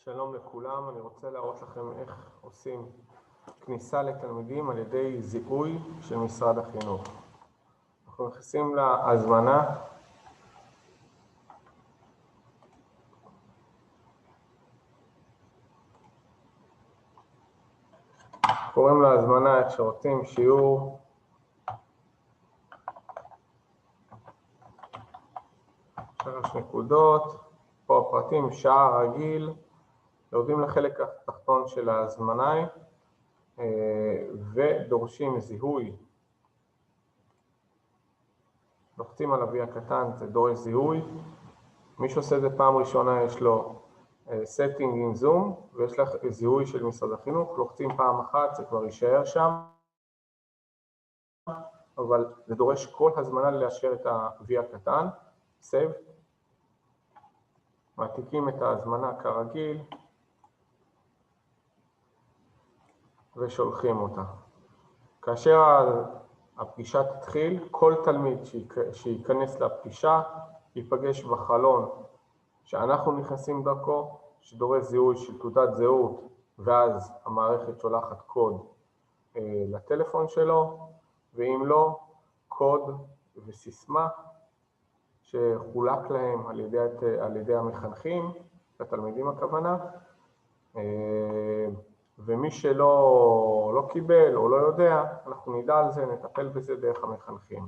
שלום לכולם, אני רוצה להראות לכם איך עושים כניסה לתלמידים על ידי זיהוי של משרד החינוך. אנחנו נכנסים להזמנה. קוראים להזמנה איך שרוצים, שיעור. שלוש נקודות, פה הפרטים, שעה רגיל. יורדים לחלק התחתון של ההזמנה ודורשים זיהוי. לוחצים על הוי הקטן, זה דורש זיהוי. מי שעושה את זה פעם ראשונה יש לו setting in Zoom, ויש לך זיהוי של משרד החינוך, לוחצים פעם אחת, זה כבר יישאר שם, אבל זה דורש כל הזמנה לאשר את ה-V הקטן, save, מעתיקים את ההזמנה כרגיל, ושולחים אותה. כאשר הפגישה תתחיל, כל תלמיד שייכנס לפגישה, ייפגש בחלון שאנחנו נכנסים דרכו, שדורש זיהוי של תעודת זהות, ואז המערכת שולחת קוד לטלפון שלו, ואם לא, קוד וסיסמה שחולק להם על ידי המחנכים, לתלמידים הכוונה, ומי שלא קיבל או לא יודע, אנחנו נדע על זה, נטפל בזה דרך המחנכים.